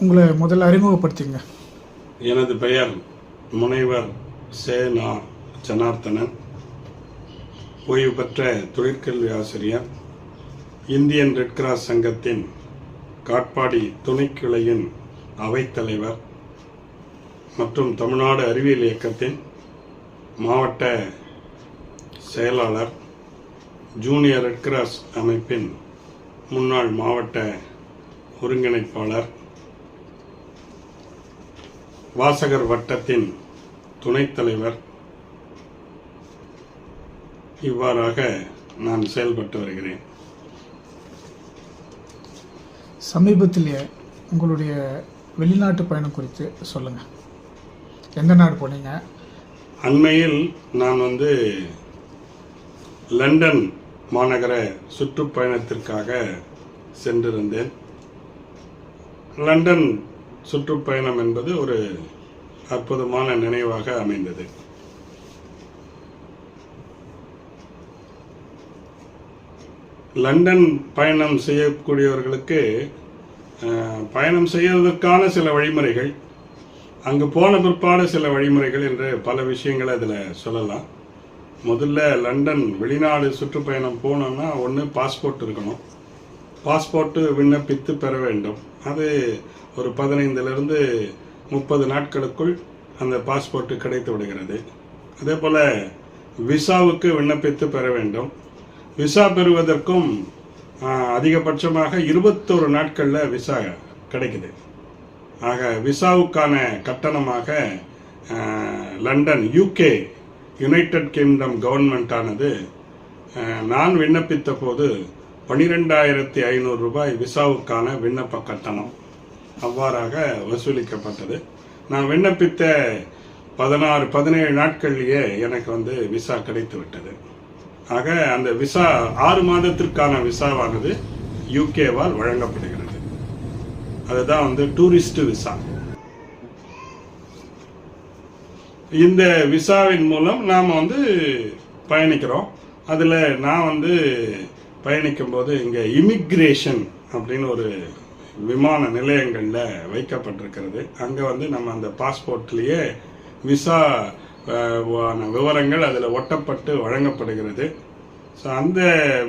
உங்களை முதல்ல அறிமுகப்படுத்திங்க. எனது பெயர் முனைவர் சேனா ஜனார்த்தனன், ஓய்வு பெற்ற தொழிற்கல்வி ஆசிரியர், இந்தியன் ரெட் கிராஸ் சங்கத்தின் காட்பாடி துணைக்கிளையின் அவைத்தலைவர் மற்றும் தமிழ்நாடு அறிவியல் இயக்கத்தின் மாவட்ட செயலாளர், ஜூனியர் ரெட் கிராஸ் அமைப்பின் முன்னாள் மாவட்ட ஒருங்கிணைப்பாளர், வாசகர் வட்டத்தின் துணைத் தலைவர், இவ்வாறாக நான் செயல்பட்டு வருகிறேன். சமீபத்திலேயே உங்களுடைய வெளிநாட்டு பயணம் குறித்து சொல்லுங்க. எந்த நாடு போனீங்க? அண்மையில் நான் லண்டன் மாநகர சுற்றுப்பயணத்திற்காக சென்றிருந்தேன். லண்டன் சுற்றுப்பயணம் என்பது ஒரு அற்புதமான நினைவாக அமைந்தது. லண்டன் பயணம் செய்யக்கூடியவர்களுக்கு பயணம் செய்வதற்கான சில வழிமுறைகள், அங்கு போன பிற்பாடு சில வழிமுறைகள் என்று பல விஷயங்களை அதில் சொல்லலாம். முதல்ல லண்டன் வெளிநாடு சுற்றுப்பயணம் போனோம்னா ஒன்று பாஸ்போர்ட் இருக்கணும். பாஸ்போர்ட்டு விண்ணப்பித்து பெற வேண்டும். அது ஒரு 15 to 30 நாட்களுக்குள் அந்த பாஸ்போர்ட்டு கிடைத்து விடுகிறது. அதே போல் விசாவுக்கு விண்ணப்பித்து பெற வேண்டும். விசா பெறுவதற்கும் அதிகபட்சமாக 21 நாட்களில் விசா கிடைக்குது. ஆக விசாவுக்கான கட்டணமாக லண்டன் யூகே யுனைடெட் கிங்டம் கவர்மெண்டானது நான் விண்ணப்பித்த போது 12,500 ரூபாய் விசாவுக்கான விண்ணப்ப கட்டணம் அவ்வாறாக வசூலிக்கப்பட்டது. நான் விண்ணப்பித்த 17 நாட்கள்லேயே எனக்கு விசா கிடைத்து விட்டது. ஆக அந்த விசா 6 மாதத்திற்கான விசாவானது யூகேவால் வழங்கப்படுகிறது. அதுதான் டூரிஸ்ட் விசா. இந்த விசாவின் மூலம் நாம் பயணிக்கிறோம். அதில் நான் பயணிக்கும் போது இங்கே இமிக்ரேஷன் அப்படின்னு ஒரு விமான நிலையங்களில் வைக்கப்பட்டிருக்கிறது. அங்கே நம்ம அந்த பாஸ்போர்ட்லேயே விசா விவரங்கள் அதில் ஒட்டப்பட்டு வழங்கப்படுகிறது. ஸோ அந்த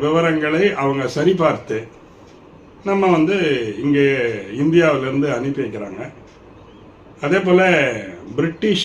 விவரங்களை அவங்க சரிபார்த்து நம்ம இங்கே இந்தியாவிலேருந்து அனுப்பி வைக்கிறாங்க. அதே போல் பிரிட்டிஷ்